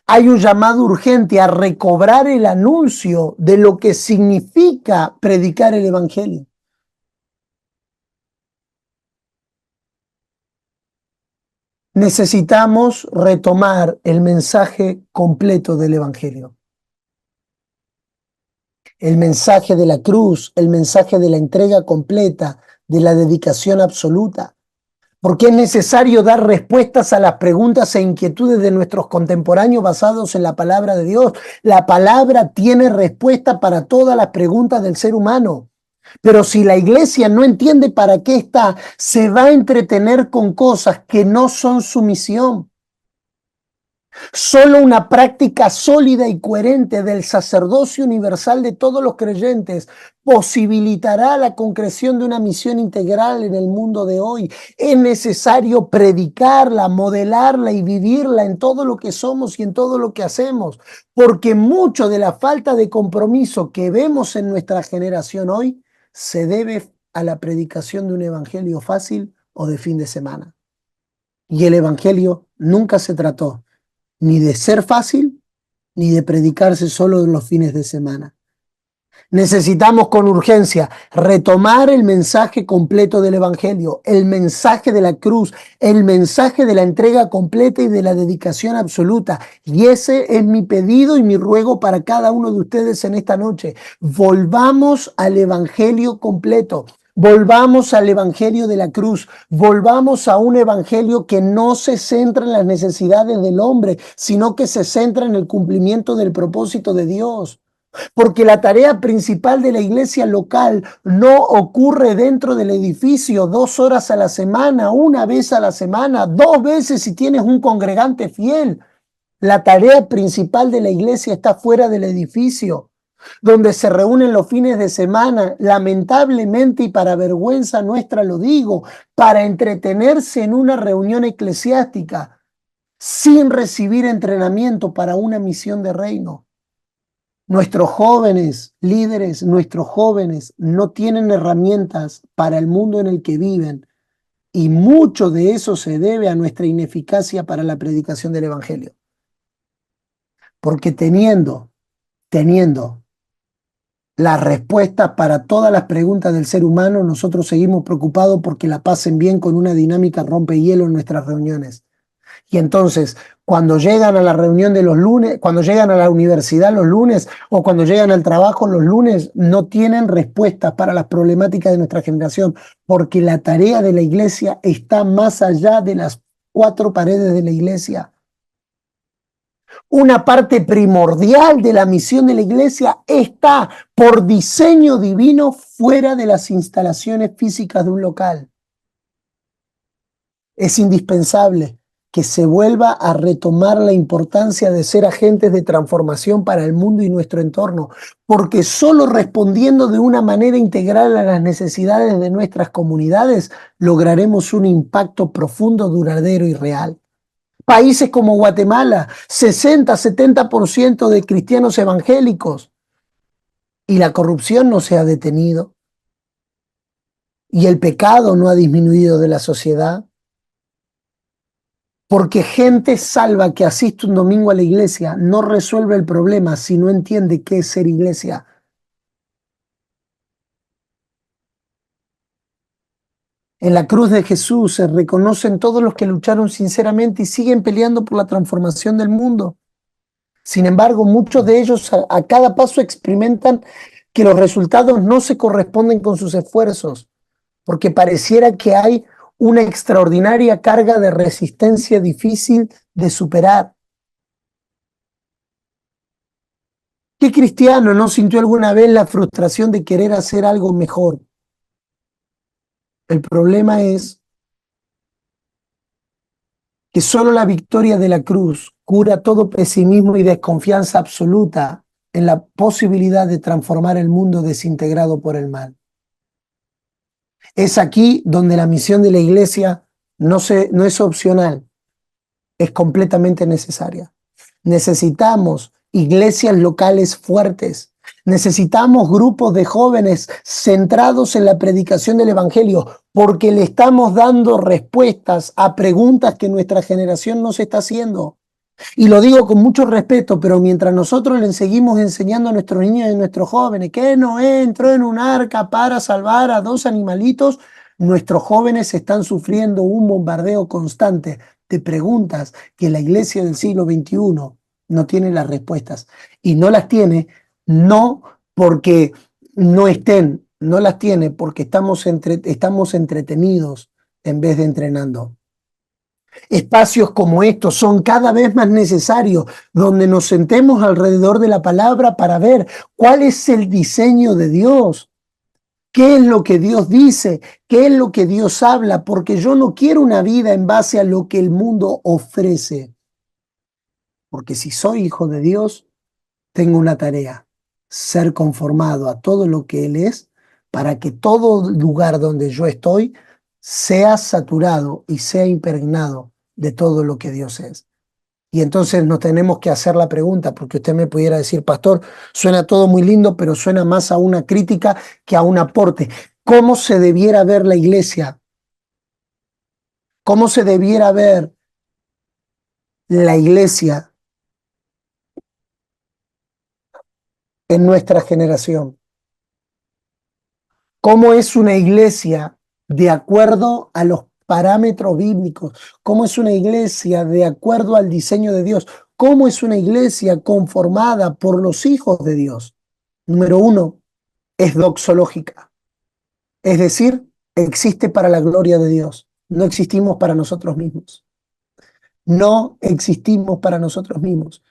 A: Hay un llamado urgente a recobrar el anuncio de lo que significa predicar el Evangelio. Necesitamos retomar el mensaje completo del Evangelio. El mensaje de la cruz, el mensaje de la entrega completa, de la dedicación absoluta. Porque es necesario dar respuestas a las preguntas e inquietudes de nuestros contemporáneos basados en la palabra de Dios. La palabra tiene respuesta para todas las preguntas del ser humano. Pero si la iglesia no entiende para qué está, se va a entretener con cosas que no son su misión. Solo una práctica sólida y coherente del sacerdocio universal de todos los creyentes posibilitará la concreción de una misión integral en el mundo de hoy. Es necesario predicarla, modelarla y vivirla en todo lo que somos y en todo lo que hacemos, porque mucho de la falta de compromiso que vemos en nuestra generación hoy se debe a la predicación de un evangelio fácil o de fin de semana. Y el evangelio nunca se trató ni de ser fácil, ni de predicarse solo en los fines de semana. Necesitamos con urgencia retomar el mensaje completo del Evangelio, el mensaje de la cruz, el mensaje de la entrega completa y de la dedicación absoluta. Y ese es mi pedido y mi ruego para cada uno de ustedes en esta noche. Volvamos al Evangelio completo. Volvamos al evangelio de la cruz, volvamos a un evangelio que no se centra en las necesidades del hombre, sino que se centra en el cumplimiento del propósito de Dios. Porque la tarea principal de la iglesia local no ocurre dentro del edificio 2 horas a la semana, una vez a la semana, 2 veces si tienes un congregante fiel. La tarea principal de la iglesia está fuera del edificio, donde se reúnen los fines de semana, lamentablemente y para vergüenza nuestra lo digo, para entretenerse en una reunión eclesiástica sin recibir entrenamiento para una misión de reino. Nuestros jóvenes líderes, nuestros jóvenes no tienen herramientas para el mundo en el que viven y mucho de eso se debe a nuestra ineficacia para la predicación del evangelio. Porque teniendo las respuestas para todas las preguntas del ser humano, nosotros seguimos preocupados porque la pasen bien con una dinámica rompehielo en nuestras reuniones. Y entonces, cuando llegan a la reunión de los lunes, cuando llegan a la universidad los lunes o cuando llegan al trabajo los lunes, no tienen respuestas para las problemáticas de nuestra generación, porque la tarea de la iglesia está más allá de las 4 paredes de la iglesia. Una parte primordial de la misión de la iglesia está por diseño divino fuera de las instalaciones físicas de un local. Es indispensable que se vuelva a retomar la importancia de ser agentes de transformación para el mundo y nuestro entorno, porque solo respondiendo de una manera integral a las necesidades de nuestras comunidades lograremos un impacto profundo, duradero y real. Países como Guatemala, 60-70% de cristianos evangélicos, y la corrupción no se ha detenido, y el pecado no ha disminuido de la sociedad. Porque gente salva que asiste un domingo a la iglesia no resuelve el problema si no entiende qué es ser iglesia. En la cruz de Jesús se reconocen todos los que lucharon sinceramente y siguen peleando por la transformación del mundo. Sin embargo, muchos de ellos a cada paso experimentan que los resultados no se corresponden con sus esfuerzos, porque pareciera que hay una extraordinaria carga de resistencia difícil de superar. ¿Qué cristiano no sintió alguna vez la frustración de querer hacer algo mejor? El problema es que solo la victoria de la cruz cura todo pesimismo y desconfianza absoluta en la posibilidad de transformar el mundo desintegrado por el mal. Es aquí donde la misión de la iglesia no es opcional, es completamente necesaria. Necesitamos iglesias locales fuertes. Necesitamos grupos de jóvenes centrados en la predicación del evangelio, porque le estamos dando respuestas a preguntas que nuestra generación no se está haciendo. Y lo digo con mucho respeto, pero mientras nosotros le seguimos enseñando a nuestros niños y a nuestros jóvenes que Noé entró en un arca para salvar a 2 animalitos, nuestros jóvenes están sufriendo un bombardeo constante de preguntas que la iglesia del siglo XXI no tiene las respuestas. Y no las tiene no porque no estén, no las tiene porque estamos entretenidos en vez de entrenando. Espacios como estos son cada vez más necesarios, donde nos sentemos alrededor de la palabra para ver cuál es el diseño de Dios, qué es lo que Dios dice, qué es lo que Dios habla, porque yo no quiero una vida en base a lo que el mundo ofrece. Porque si soy hijo de Dios, tengo una tarea, ser conformado a todo lo que Él es, para que todo lugar donde yo estoy sea saturado y sea impregnado de todo lo que Dios es. Y entonces nos tenemos que hacer la pregunta, porque usted me pudiera decir, pastor, suena todo muy lindo, pero suena más a una crítica que a un aporte. ¿Cómo se debiera ver la iglesia? ¿Cómo se debiera ver la iglesia en nuestra generación? ¿Cómo es una iglesia de acuerdo a los parámetros bíblicos? ¿Cómo es una iglesia de acuerdo al diseño de Dios? ¿Cómo es una iglesia conformada por los hijos de Dios? Número 1, es doxológica. Es decir, existe para la gloria de Dios. No existimos para nosotros mismos. No existimos para nosotros mismos.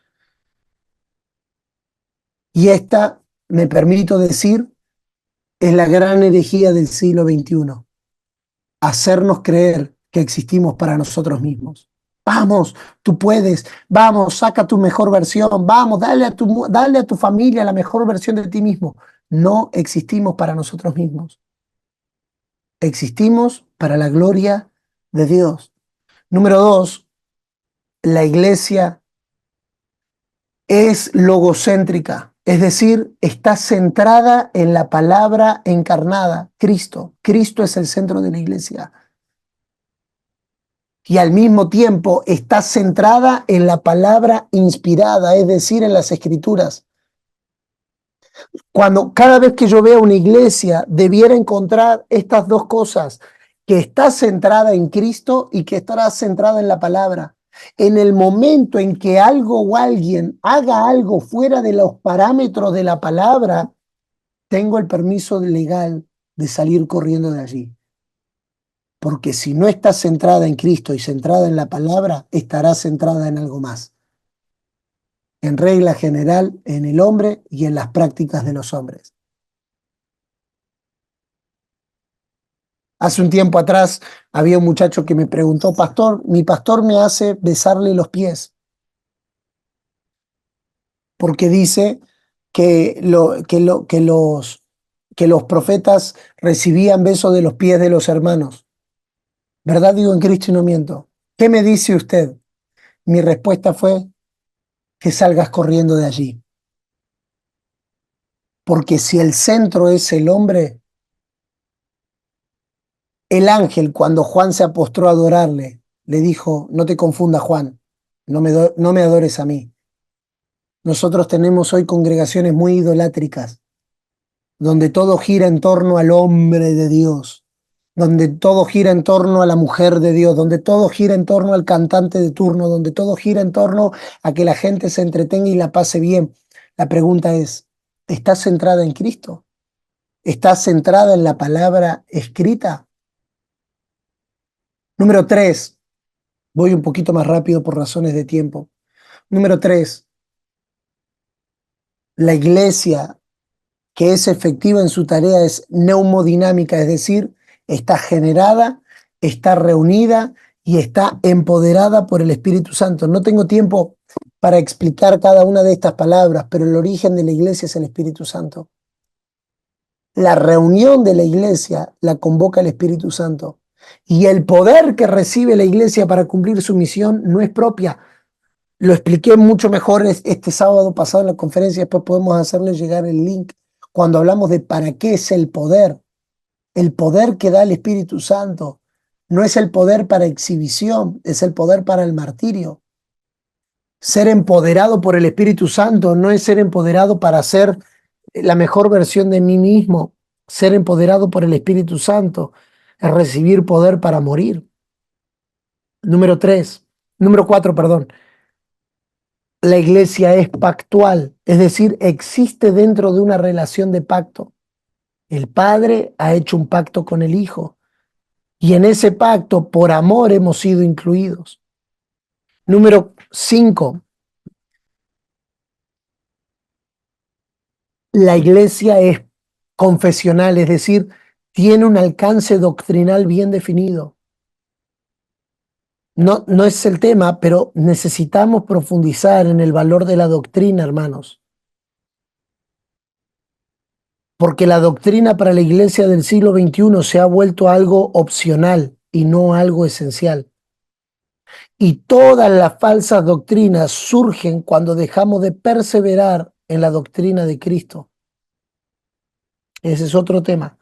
A: Y esta, me permito decir, es la gran herejía del siglo XXI. Hacernos creer que existimos para nosotros mismos. Vamos, tú puedes, vamos, saca tu mejor versión, vamos, dale a tu familia la mejor versión de ti mismo. No existimos para nosotros mismos. Existimos para la gloria de Dios. Número dos, la iglesia es logocéntrica, es decir, está centrada en la palabra encarnada, Cristo. Cristo es el centro de la iglesia. Y al mismo tiempo está centrada en la palabra inspirada, es decir, en las escrituras. Cada vez que yo veo una iglesia, debiera encontrar estas dos cosas, que está centrada en Cristo y que estará centrada en la palabra. En el momento en que algo o alguien haga algo fuera de los parámetros de la palabra, tengo el permiso legal de salir corriendo de allí. Porque si no está centrada en Cristo y centrada en la palabra, estará centrada en algo más. En regla general, en el hombre y en las prácticas de los hombres. Hace un tiempo atrás había un muchacho que me preguntó, pastor, mi pastor me hace besarle los pies, porque dice que los profetas recibían besos de los pies de los hermanos. ¿Verdad? Digo en Cristo y no miento. ¿Qué me dice usted? Mi respuesta fue que salgas corriendo de allí. Porque si el centro es el hombre, el ángel, cuando Juan se postró a adorarle, le dijo, no te confundas, Juan, no me adores a mí. Nosotros tenemos hoy congregaciones muy idolátricas, donde todo gira en torno al hombre de Dios, donde todo gira en torno a la mujer de Dios, donde todo gira en torno al cantante de turno, donde todo gira en torno a que la gente se entretenga y la pase bien. La pregunta es, ¿estás centrada en Cristo? ¿Estás centrada en la palabra escrita? Número 3, voy un poquito más rápido por razones de tiempo. Número 3, la iglesia que es efectiva en su tarea es neumodinámica, es decir, está generada, está reunida y está empoderada por el Espíritu Santo. No tengo tiempo para explicar cada una de estas palabras, pero el origen de la iglesia es el Espíritu Santo. La reunión de la iglesia la convoca el Espíritu Santo. Y el poder que recibe la iglesia para cumplir su misión no es propia. Lo expliqué mucho mejor este sábado pasado en la conferencia, después podemos hacerle llegar el link. Cuando hablamos de para qué es el poder que da el Espíritu Santo no es el poder para exhibición, es el poder para el martirio. Ser empoderado por el Espíritu Santo no es ser empoderado para ser la mejor versión de mí mismo. Ser empoderado por el Espíritu Santo es recibir poder para morir. Número 4, perdón. La iglesia es pactual, es decir, existe dentro de una relación de pacto. El Padre ha hecho un pacto con el Hijo y en ese pacto, por amor, hemos sido incluidos. Número 5. La iglesia es confesional, es decir, tiene un alcance doctrinal bien definido. No es el tema, pero necesitamos profundizar en el valor de la doctrina, hermanos. Porque la doctrina para la iglesia del siglo XXI se ha vuelto algo opcional y no algo esencial. Y todas las falsas doctrinas surgen cuando dejamos de perseverar en la doctrina de Cristo. Ese es otro tema.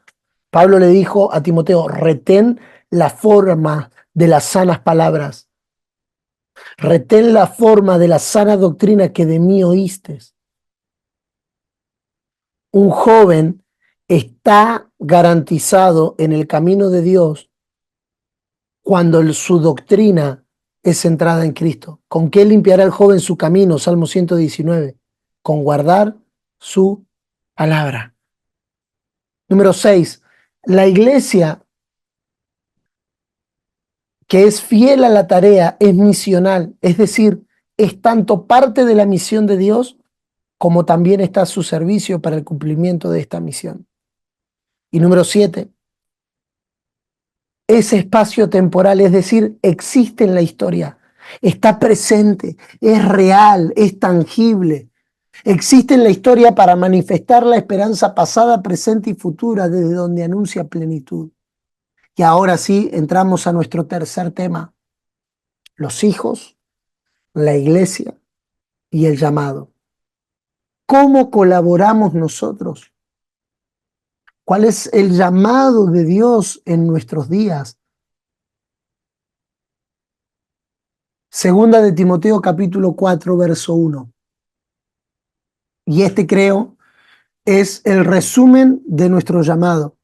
A: Pablo le dijo a Timoteo, retén la forma de las sanas palabras. Retén la forma de la sana doctrina que de mí oíste. Un joven está garantizado en el camino de Dios cuando su doctrina es centrada en Cristo. ¿Con qué limpiará el joven su camino? Salmo 119. Con guardar su palabra. Número 6. La iglesia que es fiel a la tarea es misional, es decir, es tanto parte de la misión de Dios como también está a su servicio para el cumplimiento de esta misión. Y número 7, ese espacio temporal, es decir, existe en la historia, está presente, es real, es tangible. Existe en la historia para manifestar la esperanza pasada, presente y futura, desde donde anuncia plenitud. Y ahora sí, entramos a nuestro tercer tema, los hijos, la iglesia y el llamado. ¿Cómo colaboramos nosotros? ¿Cuál es el llamado de Dios en nuestros días? Segunda de Timoteo capítulo 4, verso 1. Y este creo es el resumen de nuestro llamado.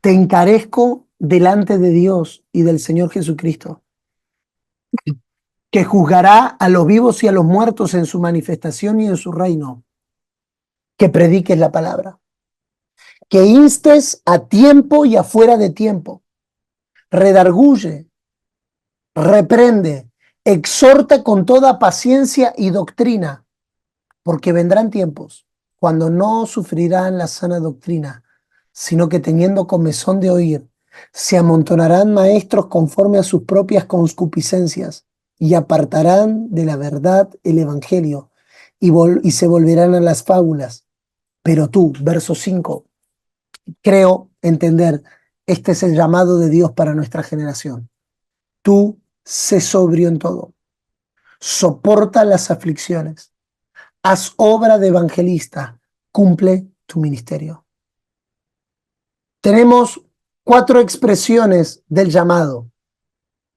A: Te encarezco delante de Dios y del Señor Jesucristo, que juzgará a los vivos y a los muertos en su manifestación y en su reino, que prediques la palabra, que instes a tiempo y afuera de tiempo, redarguye, reprende, exhorta con toda paciencia y doctrina, porque vendrán tiempos cuando no sufrirán la sana doctrina, sino que teniendo comezón de oír, se amontonarán maestros conforme a sus propias concupiscencias y apartarán de la verdad el evangelio y se volverán a las fábulas. Pero tú, verso 5, creo entender, este es el llamado de Dios para nuestra generación. Tú sé sobrio en todo, soporta las aflicciones, haz obra de evangelista, cumple tu ministerio. Tenemos 4 expresiones del llamado.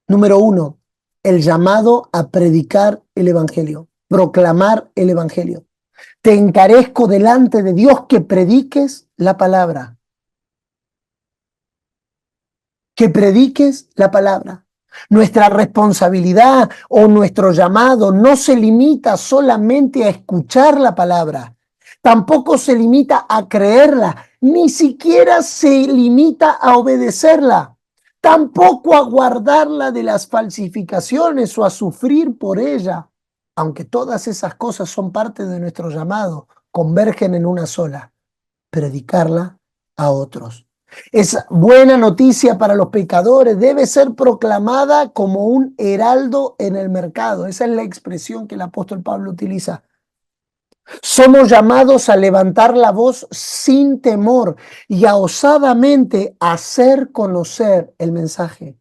A: Número 1, el llamado a predicar el evangelio, proclamar el evangelio. Te encarezco delante de Dios que prediques la palabra. Que prediques la palabra. Nuestra responsabilidad o nuestro llamado no se limita solamente a escuchar la palabra, tampoco se limita a creerla, ni siquiera se limita a obedecerla, tampoco a guardarla de las falsificaciones o a sufrir por ella, aunque todas esas cosas son parte de nuestro llamado, convergen en una sola: predicarla a otros. Es buena noticia para los pecadores, debe ser proclamada como un heraldo en el mercado. Esa es la expresión que el apóstol Pablo utiliza. Somos llamados a levantar la voz sin temor y a osadamente hacer conocer el mensaje.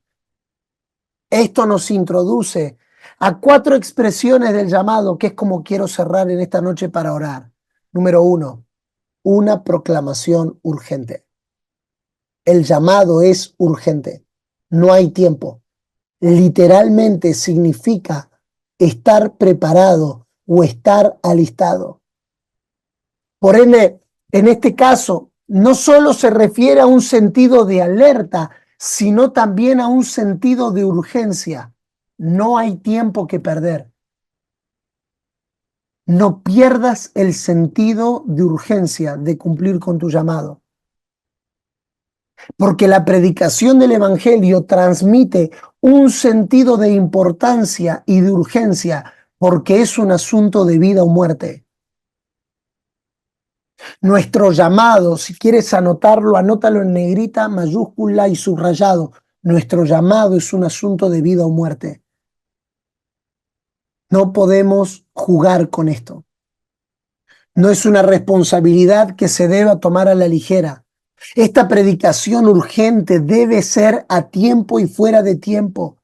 A: Esto nos introduce a 4 expresiones del llamado, que es como quiero cerrar en esta noche para orar. Número 1, una proclamación urgente. El llamado es urgente. No hay tiempo. Literalmente significa estar preparado o estar alistado. Por ende, en este caso, no solo se refiere a un sentido de alerta, sino también a un sentido de urgencia. No hay tiempo que perder. No pierdas el sentido de urgencia de cumplir con tu llamado. Porque la predicación del evangelio transmite un sentido de importancia y de urgencia, porque es un asunto de vida o muerte. Nuestro llamado, si quieres anotarlo, anótalo en negrita, mayúscula y subrayado. Nuestro llamado es un asunto de vida o muerte. No podemos jugar con esto. No es una responsabilidad que se deba tomar a la ligera. Esta predicación urgente debe ser a tiempo y fuera de tiempo.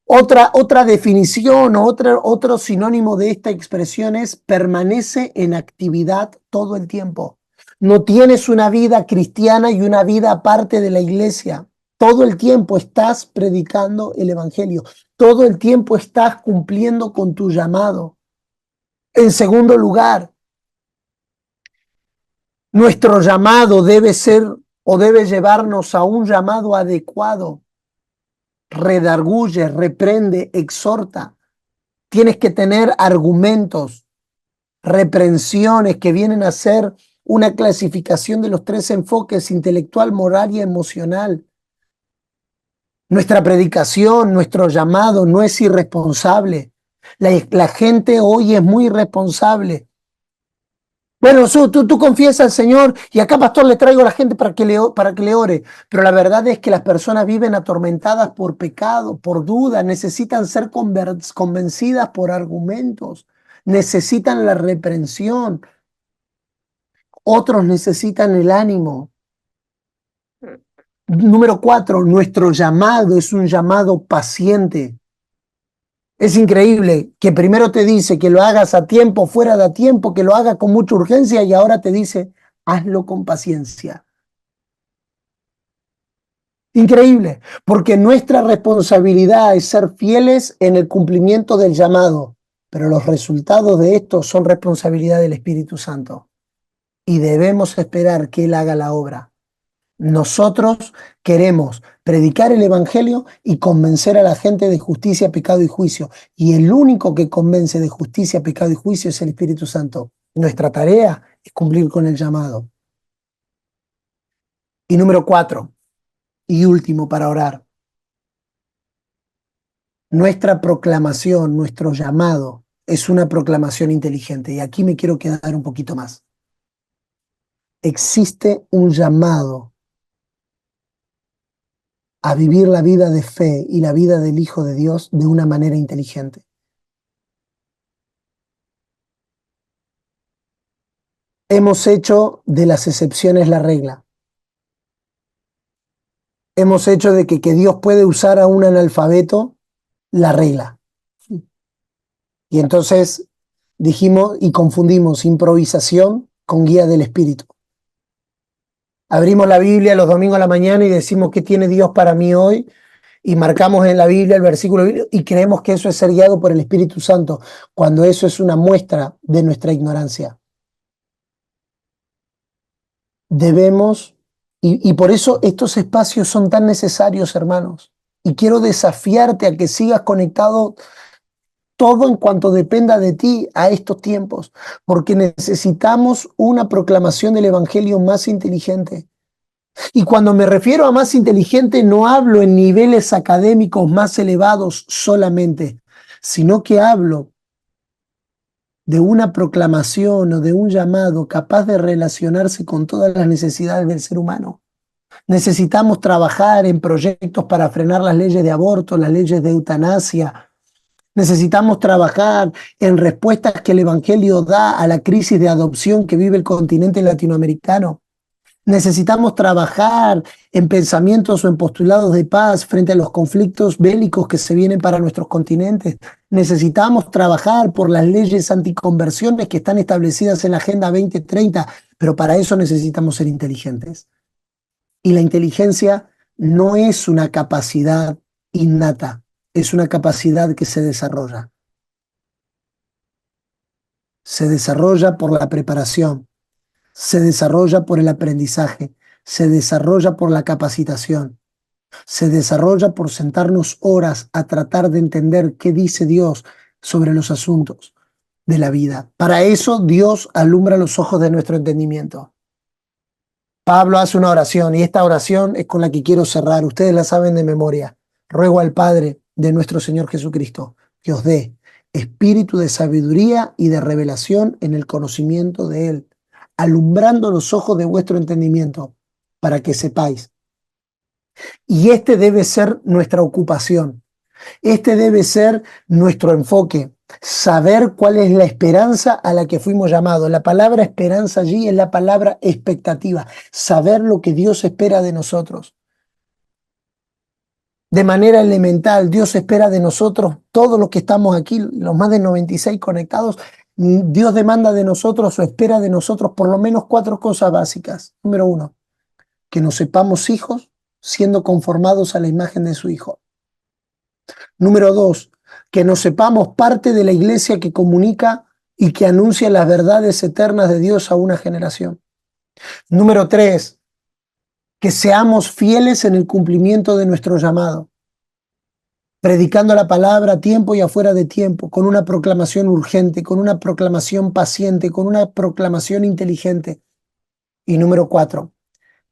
A: Otra definición o otro sinónimo de esta expresión es permanece en actividad todo el tiempo. No tienes una vida cristiana y una vida aparte de la iglesia. Todo el tiempo estás predicando el evangelio. Todo el tiempo estás cumpliendo con tu llamado. En segundo lugar, nuestro llamado debe ser o debe llevarnos a un llamado adecuado. Redarguye, reprende, exhorta. Tienes que tener argumentos, reprensiones que vienen a ser una clasificación de los tres enfoques: intelectual, moral y emocional. Nuestra predicación, nuestro llamado no es irresponsable. La gente hoy es muy irresponsable. Bueno, tú confiesas al Señor y acá, pastor, le traigo a la gente para que le ore. Pero la verdad es que las personas viven atormentadas por pecado, por dudas, necesitan ser convencidas por argumentos, necesitan la reprensión, otros necesitan el ánimo. Número 4, nuestro llamado es un llamado paciente. Es increíble que primero te dice que lo hagas a tiempo, fuera de tiempo, que lo hagas con mucha urgencia y ahora te dice, hazlo con paciencia. Increíble, porque nuestra responsabilidad es ser fieles en el cumplimiento del llamado, pero los resultados de esto son responsabilidad del Espíritu Santo y debemos esperar que Él haga la obra. Nosotros queremos predicar el Evangelio y convencer a la gente de justicia, pecado y juicio. Y el único que convence de justicia, pecado y juicio es el Espíritu Santo. Nuestra tarea es cumplir con el llamado. Y número 4, y último para orar. Nuestra proclamación, nuestro llamado, es una proclamación inteligente. Y aquí me quiero quedar un poquito más. Existe un llamado a vivir la vida de fe y la vida del Hijo de Dios de una manera inteligente. Hemos hecho de las excepciones la regla. Hemos hecho de que Dios puede usar a un analfabeto la regla. Y entonces dijimos y confundimos improvisación con guía del Espíritu. Abrimos la Biblia los domingos a la mañana y decimos ¿qué tiene Dios para mí hoy? Y marcamos en la Biblia el versículo y creemos que eso es ser guiado por el Espíritu Santo, cuando eso es una muestra de nuestra ignorancia. Debemos, y por eso estos espacios son tan necesarios, hermanos. Y quiero desafiarte a que sigas conectado todo en cuanto dependa de ti a estos tiempos, porque necesitamos una proclamación del Evangelio más inteligente. Y cuando me refiero a más inteligente, no hablo en niveles académicos más elevados solamente, sino que hablo de una proclamación o de un llamado capaz de relacionarse con todas las necesidades del ser humano. Necesitamos trabajar en proyectos para frenar las leyes de aborto, las leyes de eutanasia. Necesitamos trabajar en respuestas que el Evangelio da a la crisis de adopción que vive el continente latinoamericano. Necesitamos trabajar en pensamientos o en postulados de paz frente a los conflictos bélicos que se vienen para nuestros continentes. Necesitamos trabajar por las leyes anticonversiones que están establecidas en la Agenda 2030, pero para eso necesitamos ser inteligentes. Y la inteligencia no es una capacidad innata, es una capacidad que se desarrolla. Se desarrolla por la preparación, se desarrolla por el aprendizaje, se desarrolla por la capacitación, se desarrolla por sentarnos horas a tratar de entender qué dice Dios sobre los asuntos de la vida. Para eso Dios alumbra los ojos de nuestro entendimiento. Pablo hace una oración y esta oración es con la que quiero cerrar. Ustedes la saben de memoria. Ruego al Padre de nuestro Señor Jesucristo que os dé espíritu de sabiduría y de revelación en el conocimiento de Él, alumbrando los ojos de vuestro entendimiento para que sepáis. Y este debe ser nuestra ocupación. Este debe ser nuestro enfoque. Saber cuál es la esperanza a la que fuimos llamados. La palabra esperanza allí es la palabra expectativa. Saber lo que Dios espera de nosotros. De manera elemental, Dios espera de nosotros, todos los que estamos aquí, los más de 96 conectados, Dios demanda de nosotros o espera de nosotros por lo menos 4 cosas básicas. Número 1, que nos sepamos hijos siendo conformados a la imagen de su Hijo. Número 2, que nos sepamos parte de la iglesia que comunica y que anuncia las verdades eternas de Dios a una generación. Número 3, que seamos fieles en el cumplimiento de nuestro llamado, predicando la palabra a tiempo y afuera de tiempo, con una proclamación urgente, con una proclamación paciente, con una proclamación inteligente. Y número 4,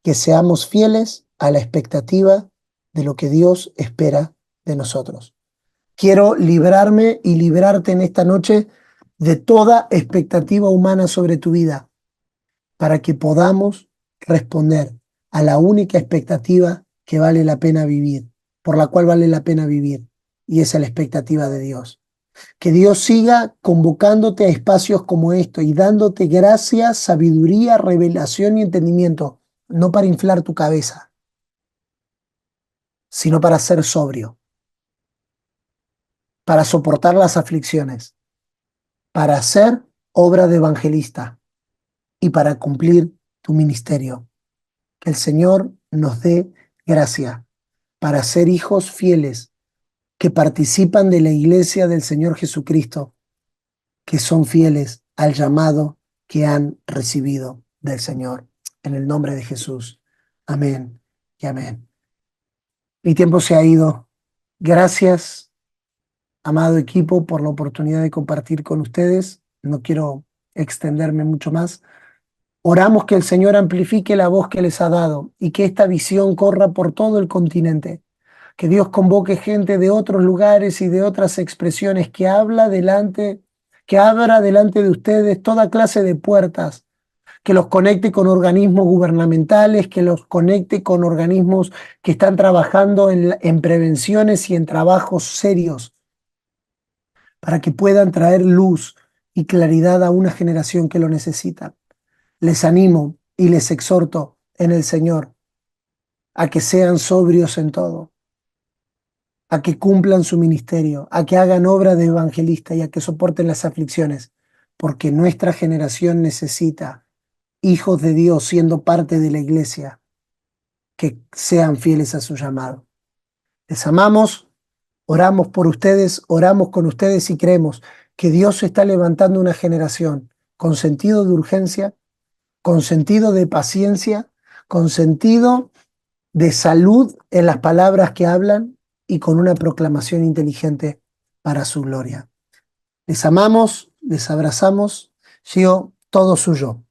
A: que seamos fieles a la expectativa de lo que Dios espera de nosotros. Quiero librarme y librarte en esta noche de toda expectativa humana sobre tu vida, para que podamos responder a la única expectativa que vale la pena vivir, por la cual vale la pena vivir, y esa es la expectativa de Dios. Que Dios siga convocándote a espacios como esto y dándote gracia, sabiduría, revelación y entendimiento, no para inflar tu cabeza, sino para ser sobrio, para soportar las aflicciones, para hacer obra de evangelista y para cumplir tu ministerio. Que el Señor nos dé gracia para ser hijos fieles que participan de la iglesia del Señor Jesucristo, que son fieles al llamado que han recibido del Señor. En el nombre de Jesús. Amén y amén. Mi tiempo se ha ido. Gracias, amado equipo, por la oportunidad de compartir con ustedes. No quiero extenderme mucho más. Oramos que el Señor amplifique la voz que les ha dado y que esta visión corra por todo el continente. Que Dios convoque gente de otros lugares y de otras expresiones que abra delante de ustedes toda clase de puertas, que los conecte con organismos gubernamentales, que los conecte con organismos que están trabajando en prevenciones y en trabajos serios, para que puedan traer luz y claridad a una generación que lo necesita. Les animo y les exhorto en el Señor a que sean sobrios en todo, a que cumplan su ministerio, a que hagan obra de evangelista y a que soporten las aflicciones, porque nuestra generación necesita hijos de Dios siendo parte de la iglesia, que sean fieles a su llamado. Les amamos, oramos por ustedes, oramos con ustedes y creemos que Dios está levantando una generación con sentido de urgencia, con sentido de paciencia, con sentido de salud en las palabras que hablan y con una proclamación inteligente para su gloria. Les amamos, les abrazamos, sigo todo suyo.